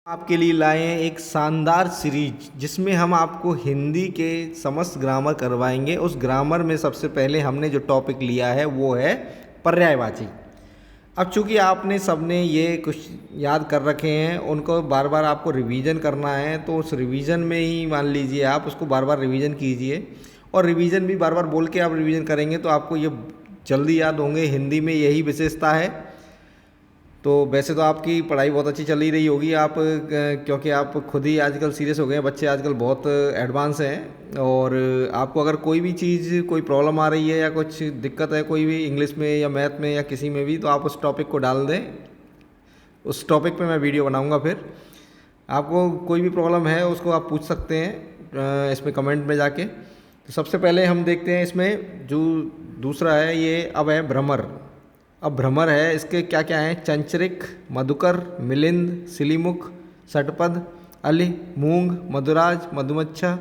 आपके लिए लाए हैं एक शानदार सीरीज जिसमें हम आपको हिंदी के समस्त ग्रामर करवाएंगे। उस ग्रामर में सबसे पहले हमने जो टॉपिक लिया है वो है पर्यायवाची। अब चूंकि आपने सबने ये कुछ याद कर रखे हैं, उनको बार बार आपको रिवीजन करना है, तो उस रिवीजन में ही मान लीजिए आप उसको बार बार रिवीजन कीजिए। और रिवीजन भी बार बार बोल के आप रिवीजन करेंगे तो आपको ये जल्दी याद होंगे। हिंदी में यही विशेषता है। तो वैसे तो आपकी पढ़ाई बहुत अच्छी चल ही रही होगी आप, क्योंकि आप खुद ही आजकल सीरियस हो गए हैं। बच्चे आजकल बहुत एडवांस हैं। और आपको अगर कोई भी चीज़, कोई प्रॉब्लम आ रही है या कुछ दिक्कत है कोई भी इंग्लिश में या मैथ में या किसी में भी, तो आप उस टॉपिक को डाल दें। उस टॉपिक पे मैं वीडियो बनाऊंगा। फिर आपको कोई भी प्रॉब्लम है उसको आप पूछ सकते हैं इसमें कमेंट में जाके। तो सबसे पहले हम देखते हैं इसमें जो दूसरा है, ये अब है भ्रमर। अब भ्रमर है, इसके क्या क्या हैं? चंचरिक, मधुकर, मिलिंद, सिलीमुख, षटपद, अलि, मूंग, मधुराज, मधुमच्छा,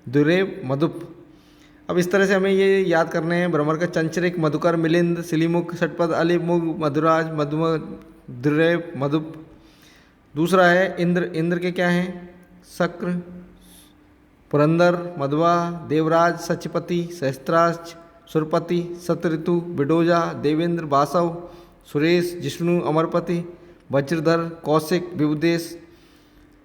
दुरेव, मधुप। अब इस तरह से हमें ये याद करने हैं भ्रमर का। चंचरिक, मधुकर, मिलिंद, सिलीमुख, षटपद, अलि, मूंग, मधुराज, दुरेव, मधुप। दूसरा है इंद्र। इंद्र के क्या हैं? शक्र, पुरंदर, मधुआ, देवराज, सचपति, सहस्त्राक्ष, सुरपति, सतऋतु, बिडोजा, देवेंद्र, बासव, सुरेश, जिष्णु, अमरपति, वज्रधर, कौशिक, विबुदेश।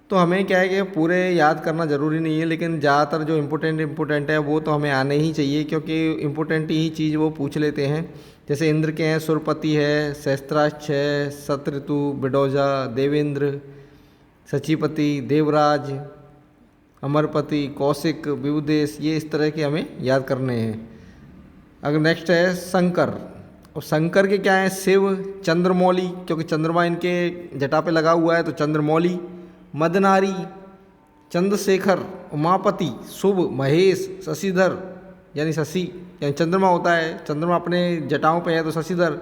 तो हमें क्या है कि पूरे याद करना ज़रूरी नहीं है, लेकिन ज़्यादातर जो इम्पोर्टेंट है वो तो हमें आने ही चाहिए, क्योंकि इम्पोर्टेंट ही चीज़ वो पूछ लेते हैं। जैसे इंद्र के हैं, सुरपति है, सहस्त्राक्ष है, सतऋतु, बिडोजा, देवेंद्र, सचीपति, देवराज, अमरपति, कौशिक, विबुदेश। ये इस तरह के हमें याद करने हैं। अगर नेक्स्ट है शंकर। और शंकर के क्या है? शिव, चंद्रमौली, क्योंकि चंद्रमा इनके जटा पे लगा हुआ है तो चंद्रमौली, मदनारी, चंद्रशेखर, उमापति, शुभ, महेश, शशिधर, यानी शशि यानी चंद्रमा होता है, चंद्रमा अपने जटाओं पे है तो शशिधर,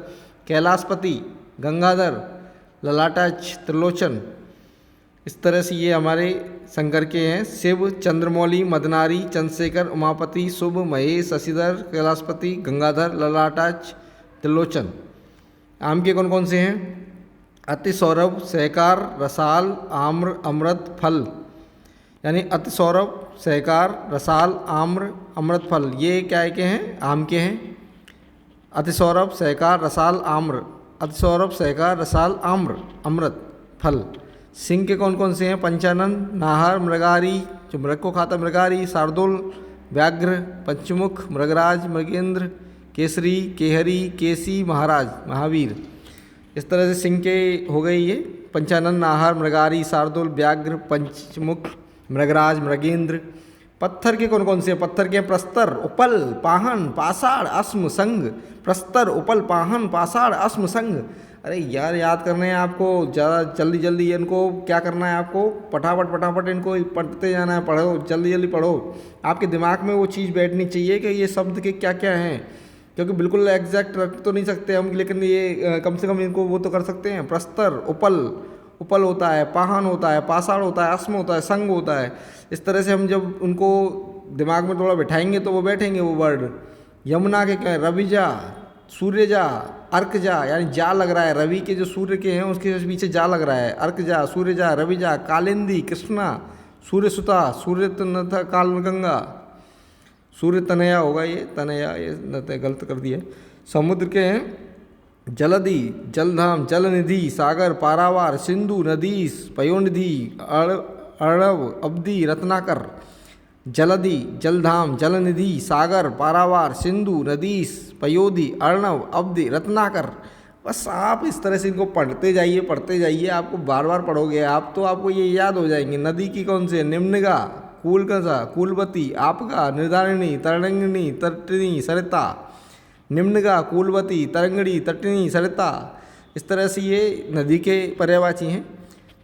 कैलाशपति, गंगाधर, ललाटाक्ष, त्रिलोचन। इस तरह से ये हमारे शंकर के हैं। शिव, चंद्रमौली, मदनारी, चंद्रशेखर, उमापति, शुभ, महेश, शशिधर, कैलाशपति, गंगाधर, ललाटाक्ष, त्रिलोचन। आम के कौन कौन से हैं? अति सौरभ, सहकार, रसाल, आम्र, अमृत, फल। यानी अति सौरभ, सहकार, रसाल, आम्र, अमृत, फल। ये क्या है के हैं? आम के हैं। अति सौरभ, सहकार, रसाल, आम्र। अति सौरभ, सहकार, रसाल, आम्र, अमृत, फल। सिंह के कौन कौन से हैं? पंचानन, नाहर, मृगारी, जो मृग को खाता मृगारी, शार्दुल, व्याघ्र, पंचमुख, मृगराज, मृगेंद्र, केसरी, केहरी, केसी, महाराज, महावीर। इस तरह से सिंह के हो गए ये। पंचानन, नाहर, मृगारी, शार्दुल, व्याघ्र, पंचमुख, मृगराज, मृगेंद्र। पत्थर के कौन कौन से हैं? पत्थर के हैं प्रस्तर, उपल, पाहन, पाषाण, अश्म, संग। प्रस्तर, उपल, पाहन, पाषाण, अश्म, संग। अरे यार, याद करने हैं आपको, ज़्यादा जल्दी जल्दी इनको क्या करना है आपको, फटाफट इनको पढ़ते जाना है। पढ़ो, जल्दी जल्दी पढ़ो। आपके दिमाग में वो चीज़ बैठनी चाहिए कि ये शब्द के क्या क्या हैं, क्योंकि बिल्कुल एग्जैक्ट रख तो नहीं सकते हम, लेकिन ये कम से कम इनको वो तो कर सकते हैं। प्रस्तर, उपल होता है, पाहन होता है, पाषाण होता है, अश्म होता है, संग होता है। इस तरह से हम जब उनको दिमाग में थोड़ा बैठाएंगे तो वो बैठेंगे वो वर्ड। यमुना के क्या है? रविजा, सूर्यजा, अर्कजा, यानी जा लग रहा है। रवि के जो सूर्य के हैं उसके पीछे जा लग रहा है। अर्कजा, सूर्यजा, रविजा, कालिंदी, कृष्णा, सूर्यसुता, सूर्यतनथा, कालगंगा, सूर्य तनया होगा ये, तनया ये गलत कर दिया। समुद्र के हैं जलधि, जलधाम, जलनिधि, सागर, पारावार, सिंधु, नदीस, पयोनिधि, अर्णव, अब्धि, रत्नाकर। जलधि, जलधाम, जलनिधि, सागर, पारावार, सिंधु, नदीस, पयोधि, अर्णव, अब्धि, रत्नाकर। बस आप इस तरह से इनको पढ़ते जाइए। आपको बार बार पढ़ोगे आप तो आपको ये याद हो जाएंगे। नदी की कौन सी है? निम्नगा, कूलकसा, कूलवती, आपगा, निर्धारिणी, तरंगिणी, तटिनी, सरिता। निम्नगा, कूलवती, तरंगिणी, तटिनी, सरिता। इस तरह से ये नदी के पर्यायवाची हैं।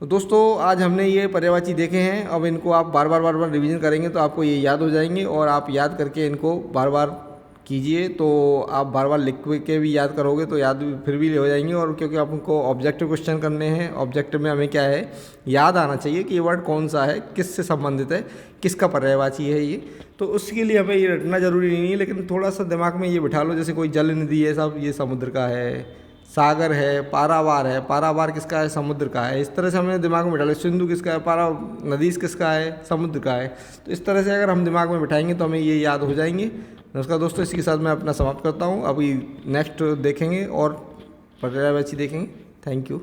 तो दोस्तों, आज हमने ये पर्यायवाची देखे हैं। अब इनको आप बार बार रिवीजन करेंगे तो आपको ये याद हो जाएंगे, और आप याद करके इनको बार बार कीजिए तो आप बार बार लिख के भी याद करोगे तो याद फिर भी हो जाएंगे। और क्योंकि आप उनको ऑब्जेक्टिव क्वेश्चन करने हैं, ऑब्जेक्टिव में हमें क्या है, याद आना चाहिए कि ये वर्ड कौन सा है, किससे संबंधित है, किसका पर्यायवाची है ये। तो उसके लिए हमें ये रटना जरूरी नहीं है, लेकिन थोड़ा सा दिमाग में ये बिठा लो। जैसे कोई जल निधि है, सब ये समुद्र का है, सागर है, पारावार है, पारावार किसका है, समुद्र का है। इस तरह से हमने दिमाग में बिठा लिया। सिंधु किसका है, पारा नदी किसका है, समुद्र का है। तो इस तरह से अगर हम दिमाग में बिठाएंगे तो हमें ये याद हो जाएंगे। नमस्कार दोस्तों, इसी के साथ मैं अपना समाप्त करता हूँ। अभी नेक्स्ट देखेंगे और पर्यायवाची देखेंगे। Thank you.